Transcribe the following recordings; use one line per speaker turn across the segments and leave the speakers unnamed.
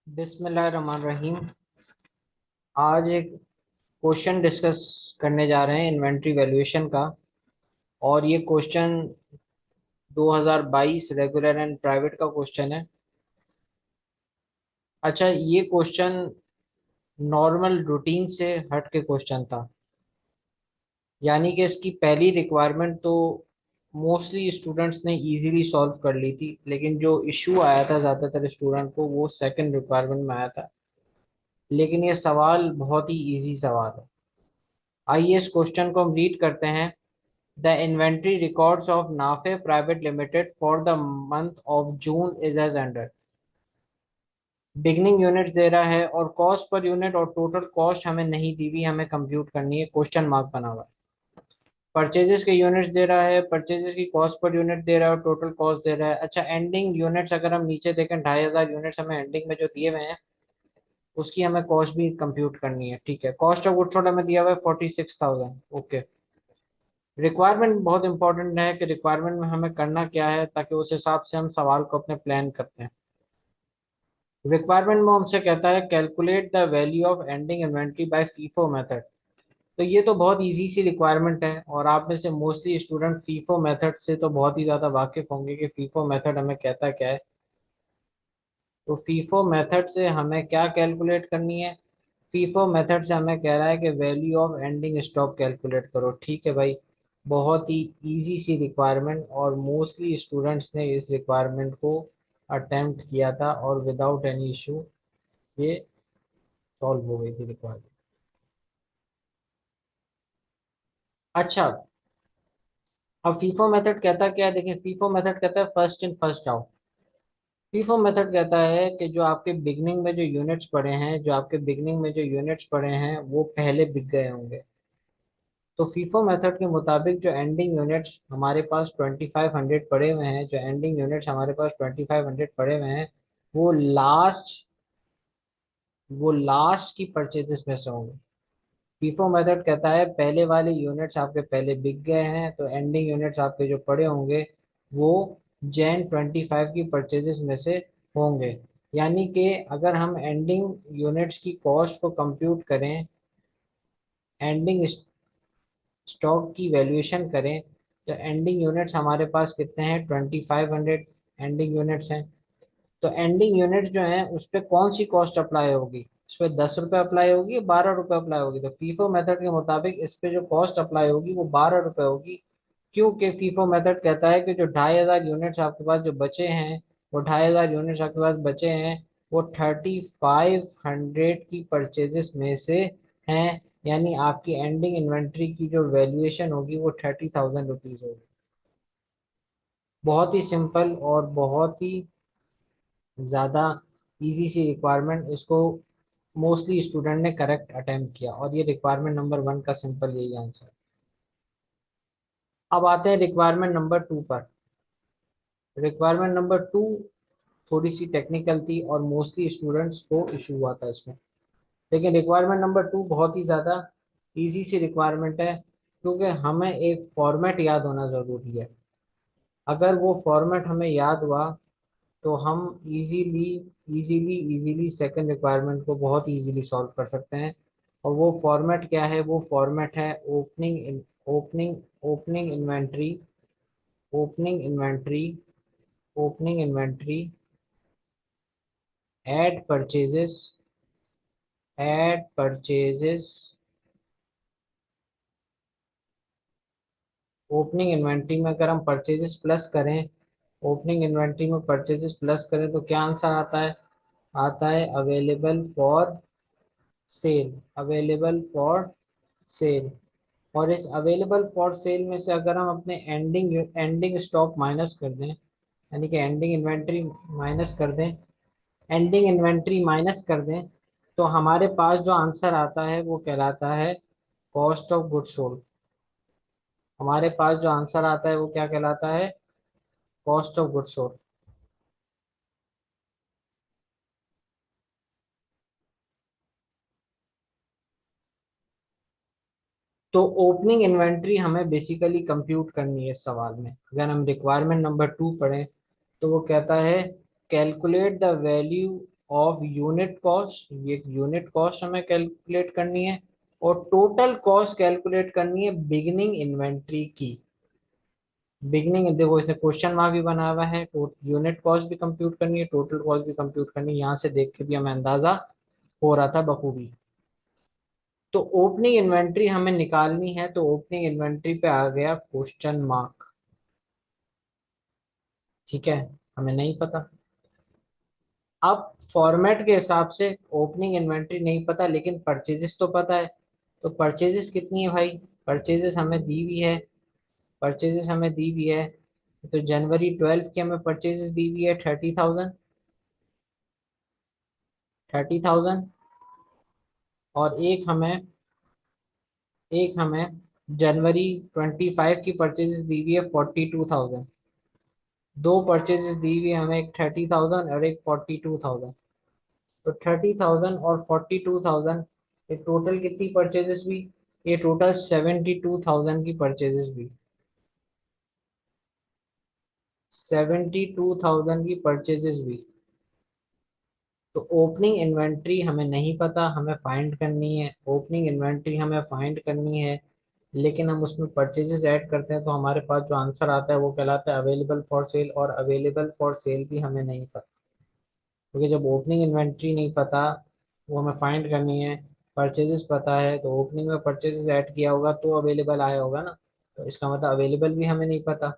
बिस्मिल्लाहिर्रहमानिर्रहीम। आज एक क्वेश्चन डिस्कस करने जा रहे हैं इन्वेंट्री वैल्यूएशन का। और ये क्वेश्चन 2022 रेगुलर एंड प्राइवेट का क्वेश्चन है। अच्छा, ये क्वेश्चन नॉर्मल रूटीन से हट के क्वेश्चन था। यानी कि इसकी पहली रिक्वायरमेंट तो मोस्टली स्टूडेंट्स ने इजीली सॉल्व कर ली थी, लेकिन जो इशू आया था ज़्यादातर स्टूडेंट को वो सेकंड रिक्वायरमेंट में आया था। लेकिन ये सवाल बहुत ही इजी सवाल है। आइए इस क्वेश्चन को हम रीड करते हैं। The inventory records of NAFE Private Limited for the month of June is as under। Beginning units दे रहा है और कॉस्ट पर यूनिट और टोटल कॉस्ट हमें नहीं दी हुई, हमें कंप्यूट करनी है। क्वेश्चन मार्क बना हुआ है। परचेजेस के यूनिट्स दे रहा है, परचेजेस की कॉस्ट पर यूनिट दे रहा है और टोटल कॉस्ट दे रहा है। अच्छा, एंडिंग यूनिट्स अगर हम नीचे देखें 2500 यूनिट्स हमें एंडिंग में जो दिए हुए हैं उसकी हमें कॉस्ट भी कंप्यूट करनी है। ठीक है, कॉस्ट ऑफ गुड्स सोल्ड हमें दिया हुआ है 46,000। ओके। रिक्वायरमेंट बहुत इंपॉर्टेंट है कि रिक्वायरमेंट में हमें करना क्या है ताकि उस हिसाब से हम सवाल को अपने प्लान करते हैं। रिक्वायरमेंट में हमसे कहता है calculate the value of ending inventory by FIFO method. तो ये तो बहुत इजी सी रिक्वायरमेंट है और आप में से मोस्टली स्टूडेंट फीफो मेथड से तो बहुत ही ज़्यादा वाकिफ होंगे कि फीफो मेथड हमें कहता क्या है। तो फीफो मेथड से हमें क्या कैलकुलेट करनी है। फीफो मेथड से हमें कह रहा है कि value of ending stock calculate करो। ठीक है भाई, बहुत ही इजी सी रिक्वायरमेंट और मोस्टली स्टूडेंट्स ने इस रिक्वायरमेंट को अटेम्प्ट किया था और विदाउट एनी इशू ये सॉल्व हो गई थी रिक्वायरमेंट। अच्छा, अब फीफो मेथड कहता क्या है, देखिए फीफो मेथड कहता है first in first out. FIFO method कहता है कि जो आपके बिगनिंग में जो यूनिट्स पड़े हैं, जो आपके बिगनिंग में जो यूनिट्स पड़े हैं वो पहले बिक गए होंगे। तो फीफो मेथड के मुताबिक जो एंडिंग यूनिट्स हमारे पास 2500 पड़े हुए हैं, जो एंडिंग यूनिट्स हमारे पास 2500 पड़े हुए हैं वो लास्ट की परचेजेस में से होंगे। फीफो मेथड कहता है पहले वाले यूनिट्स आपके पहले बिक गए हैं तो एंडिंग यूनिट्स आपके जो पड़े होंगे वो जैन 25 की परचेजेस में से होंगे। यानी कि अगर हम एंडिंग यूनिट्स की कॉस्ट को कंप्यूट करें, एंडिंग स्टॉक की वैल्यूएशन करें, तो एंडिंग यूनिट्स हमारे पास कितने हैं, 2500 एंडिंग यूनिट्स हैं। तो एंडिंग यूनिट्स जो हैं उस पर कौन सी कॉस्ट अप्लाई होगी, इस पर 10 रुपये अप्लाई होगी, 12 रुपये अप्लाई होगी। तो फीफो मेथड के मुताबिक इस पे जो कॉस्ट अप्लाई होगी वो 12 रुपये होगी। क्योंकि फीफो मेथड कहता है कि जो 2500 यूनिट्स आपके पास जो बचे हैं, वो 2500 यूनिट्स आपके पास बचे हैं वो 3500 की परचेजेस में से हैं। यानी आपकी एंडिंग इन्वेंट्री की जो वैल्यूएशन होगी वो 30,000 रुपीज होगी। बहुत ही सिंपल और बहुत ही ज़्यादा इजी सी रिक्वायरमेंट, इसको मोस्टली स्टूडेंट ने करेक्ट अटेम्प्ट किया और ये रिक्वायरमेंट नंबर 1 का सिंपल यही आंसर। अब आते हैं रिक्वायरमेंट नंबर 2 पर। रिक्वायरमेंट नंबर 2 थोड़ी सी टेक्निकल थी और मोस्टली स्टूडेंट्स को इशू हुआ था इसमें। लेकिन रिक्वायरमेंट नंबर 2 बहुत ही ज़्यादा इजी सी रिक्वायरमेंट है, क्योंकि हमें एक फॉर्मेट याद होना ज़रूरी है। अगर वो फॉर्मेट हमें याद हुआ तो हम easily easily easily second requirement को बहुत इजीली सॉल्व कर सकते हैं। और वो फॉर्मेट क्या है, वो फॉर्मेट है opening opening inventory opening inventory opening inventory add purchases add purchases opening inventory में अगर हम परचेजेस प्लस करें, ओपनिंग इन्वेंट्री में परचेजेस प्लस करें तो क्या आंसर आता है, आता है available for sale. Available for sale. और इस अवेलेबल फॉर सेल में से अगर हम अपने एंडिंग एंडिंग स्टॉक माइनस कर दें, यानी कि एंडिंग इन्वेंट्री माइनस कर दें, एंडिंग इन्वेंट्री माइनस कर दें, तो हमारे पास जो आंसर आता है वो कहलाता है कॉस्ट ऑफ गुड्स सोल्ड। हमारे पास जो आंसर आता है वो क्या कहलाता है, कॉस्ट ऑफ गुड्स सोल्ड। तो ओपनिंग इन्वेंट्री हमें बेसिकली कंप्यूट करनी है इस सवाल में। अगर हम रिक्वायरमेंट नंबर 2 पढ़ें तो वो कहता है calculate the value of unit cost, ये यूनिट कॉस्ट हमें कैलकुलेट करनी है, और टोटल कॉस्ट कैलकुलेट करनी है बिगिनिंग इन्वेंट्री की। बिगनिंग देखो इसने क्वेश्चन मार्क भी बनाया हुआ है, तो यूनिट कॉस्ट भी कंप्यूट करनी है, टोटल कॉस्ट भी कंप्यूट करनी है, यहाँ से देख के भी हमें अंदाजा हो रहा था बखूबी। तो ओपनिंग इन्वेंट्री हमें निकालनी है, तो ओपनिंग इन्वेंट्री पे आ गया क्वेश्चन मार्क। ठीक है, हमें नहीं पता। अब फॉर्मेट के हिसाब से ओपनिंग इन्वेंट्री नहीं पता लेकिन परचेजेस तो पता है। तो परचेजेस कितनी है भाई, परचेजेस हमें दी हुई है, परचेजेस हमें दी हुई है। तो जनवरी 12 की हमें परचेजेस दी हुई है 30,000, 30,000। और एक हमें January 25 की परचेजेस दी हुई है 42,000। दो परचेजेस दी हुई है हमें, एक 30,000 और एक 42,000। तो 30,000 और 42,000, ये टोटल कितनी परचेजेस हुई, ये टोटल 72,000 की परचेजेस हुई, 72,000 की परचेजेस हुई। तो ओपनिंग इन्वेंट्री हमें नहीं पता, हमें फाइंड करनी है, ओपनिंग इन्वेंट्री हमें फाइंड करनी है। लेकिन हम उसमें परचेजेस ऐड करते हैं तो हमारे पास जो आंसर आता है वो कहलाता है अवेलेबल फॉर सेल, और अवेलेबल फॉर सेल भी हमें नहीं पता, क्योंकि जब ओपनिंग इन्वेंट्री नहीं पता, वो हमें फाइंड करनी है, परचेजेस पता है, तो ओपनिंग में परचेजेस ऐड किया होगा तो अवेलेबल आया होगा ना। तो इसका मतलब अवेलेबल भी हमें नहीं पता।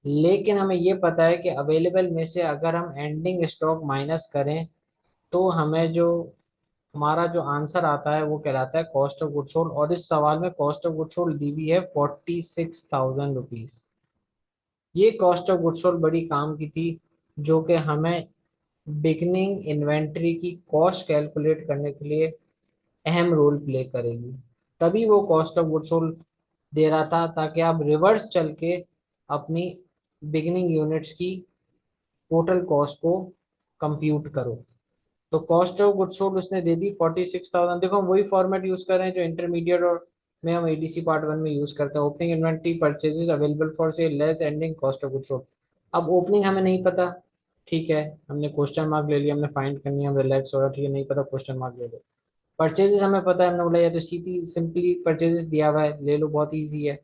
लेकिन हमें ये पता है कि अवेलेबल में से अगर हम एंडिंग स्टॉक माइनस करें तो हमें जो हमारा जो आंसर आता है वो कहलाता है कॉस्ट ऑफ गुड सोल्ड। और इस सवाल में कॉस्ट ऑफ गुड सोल्ड दी हुई है 46,000 रुपीज। ये कॉस्ट ऑफ गुड सोल्ड बड़ी काम की थी, जो कि हमें बिगनिंग इन्वेंट्री की कॉस्ट कैलकुलेट करने के लिए अहम रोल प्ले करेगी। तभी वो कॉस्ट ऑफ गुड सोल्ड दे रहा था, ताकि आप रिवर्स चल के अपनी बिगनिंग यूनिट्स की टोटल कॉस्ट को कंप्यूट करो। तो कॉस्ट ऑफ गुड सोल्ड उसने दे दी 46,000। देखो हम वही फॉर्मेट यूज कर रहे हैं जो इंटरमीडिएट और में हम एडीसी पार्ट 1 में यूज करते हैं, opening inventory purchases available for cell less ending cost of good sold. अब ओपनिंग हमें नहीं पता, ठीक है, हमने क्वेश्चन मार्क ले लिया, हमने फाइंड करनी है, हम रिलैक्स हो रहा है, ठीक है, नहीं पता क्वेश्चन मार्क ले लो। परचेजेस हमें पता है, हमने बोला या तो सीधी सिंपली परचेजेस दिया हुआ है ले लो, बहुत ईजी है।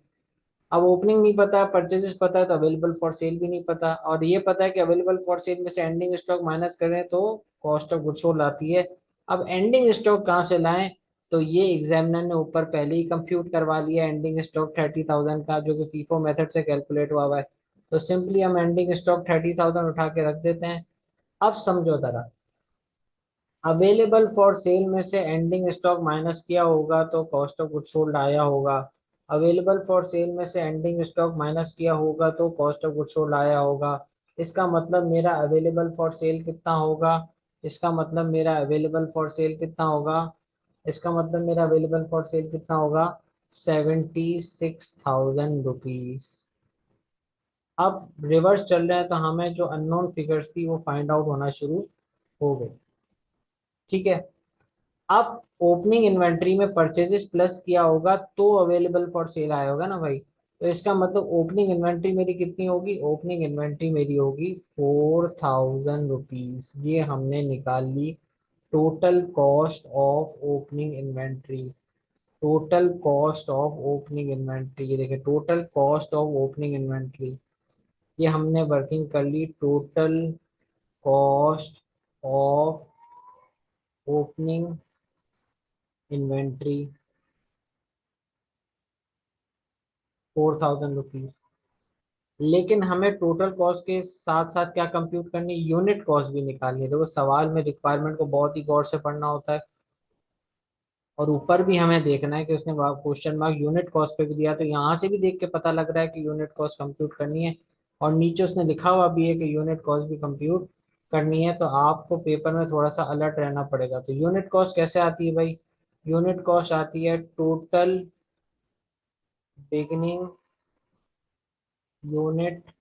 अब ओपनिंग नहीं पता, परचेजेस पता है, तो अवेलेबल फॉर सेल भी नहीं पता, और ये पता है कि अवेलेबल फॉर सेल में से एंडिंग स्टॉक माइनस करें तो कॉस्ट ऑफ गुड्स सोल्ड आती है। अब एंडिंग स्टॉक कहाँ से लाएं, तो ये एग्जामिनर ने ऊपर पहले ही कंप्यूट करवा लिया एंडिंग स्टॉक 30,000 का, जो कि फीफो मेथड से कैलकुलेट हुआ हुआ है। तो सिंपली हम एंडिंग स्टॉक 30,000 उठा के रख देते हैं। अब समझो जरा, अवेलेबल फॉर सेल में से एंडिंग स्टॉक माइनस किया होगा तो कॉस्ट ऑफ गुड्स सोल्ड आया होगा, अवेलेबल फॉर सेल में से एंडिंग स्टॉक माइनस किया होगा तो कॉस्ट ऑफ गुड्स सोल्ड आया होगा। इसका मतलब मेरा अवेलेबल फॉर सेल कितना होगा, इसका मतलब मेरा अवेलेबल फॉर सेल कितना होगा, इसका मतलब मेरा अवेलेबल फॉर सेल कितना होगा, 76,000 रुपीज। अब रिवर्स चल रहे हैं तो हमें जो अननोन फिगर्स थी वो फाइंड आउट होना शुरू हो गई। ठीक है, आप ओपनिंग इन्वेंट्री में परचेजेस प्लस किया होगा तो अवेलेबल फॉर सेल आया होगा ना भाई। तो इसका मतलब ओपनिंग इन्वेंट्री मेरी कितनी होगी, ओपनिंग इन्वेंट्री मेरी होगी 4,000 रुपीज। ये हमने निकाल ली total cost of opening inventory. Total cost of opening inventory, ये देखिए total cost of opening inventory, ये हमने वर्किंग कर ली total cost of opening inventory 4,000 rupees. लेकिन हमें टोटल कॉस्ट के साथ साथ क्या कंप्यूट करनी, यूनिट कॉस्ट भी निकालनी है। देखो सवाल में रिक्वायरमेंट को बहुत ही गौर से पढ़ना होता है, और ऊपर भी हमें देखना है कि उसने क्वेश्चन मार्क यूनिट कॉस्ट पे भी दिया, तो यहाँ से भी देख के पता लग रहा है कि यूनिट कॉस्ट कंप्यूट करनी है। और नीचे उसने लिखा हुआ भी है कि यूनिट कॉस्ट भी कंप्यूट करनी है, तो आपको पेपर में थोड़ा सा अलर्ट रहना पड़ेगा। तो यूनिट कॉस्ट कैसे आती है भाई, यूनिट कॉस्ट आती है total beginning unit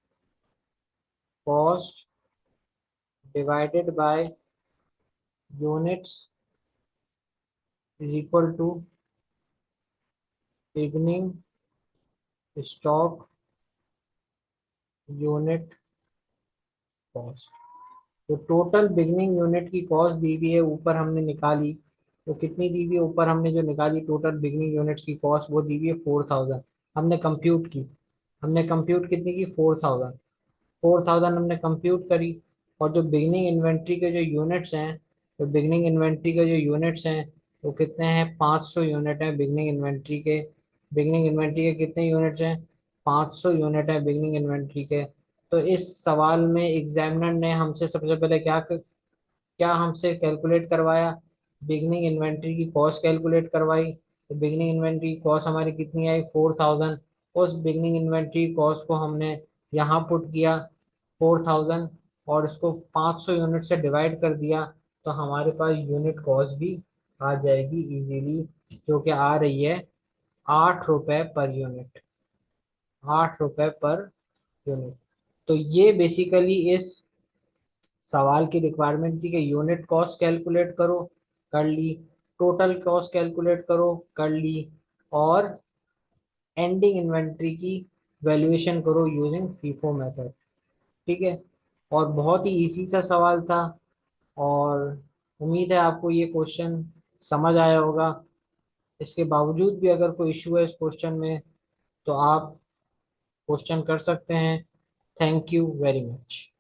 cost divided by units is equal to beginning stock unit cost. तो टोटल बिगनिंग यूनिट की कॉस्ट दी हुई है, ऊपर हमने निकाली। तो कितनी दी हुई है ऊपर हमने जो निकाली टोटल बिगनिंग यूनिट्स की कॉस्ट, वो दी हुई है 4000। हमने कंप्यूट की, हमने कंप्यूट कितनी की 4000। 4000 हमने कंप्यूट करी। और जो बिगनिंग इन्वेंट्री के जो यूनिट्स हैं, तो बिगनिंग इन्वेंट्री के जो यूनिट्स हैं वो कितने हैं, 500 यूनिट हैं बिगनिंग इन्वेंट्री के। बिगनिंग इन्वेंट्री के कितने यूनिट्स हैं, 500 यूनिट है बिगनिंग इन्वेंट्री के। तो इस सवाल में एग्जामिनर ने हमसे सबसे पहले क्या हमसे कैलकुलेट करवाया, बिगनिंग इन्वेंट्री की कॉस्ट कैलकुलेट करवाई। तो बिगनिंग इन्वेंट्री की कॉस्ट हमारी कितनी आई, 4000। उस बिगनिंग इन्वेंट्री कॉस्ट को हमने यहाँ पुट किया 4000, और इसको 500 यूनिट से डिवाइड कर दिया। तो हमारे पास यूनिट कॉस्ट भी आ जाएगी इजीली, जो कि आ रही है 8 रुपए पर यूनिट। 8 रुपए पर यूनिट। तो ये बेसिकली इस सवाल की रिक्वायरमेंट थी कि यूनिट कॉस्ट कैलकुलेट करो, कर ली। टोटल कॉस्ट कैलकुलेट करो, कर ली। और एंडिंग इन्वेंट्री की वैल्यूएशन करो यूजिंग फीफो मेथड। ठीक है। और बहुत ही इजी सा सवाल था। और उम्मीद है आपको ये क्वेश्चन समझ आया होगा। इसके बावजूद भी अगर कोई इशू है इस क्वेश्चन में, तो आप क्वेश्चन कर सकते हैं। Thank you very much.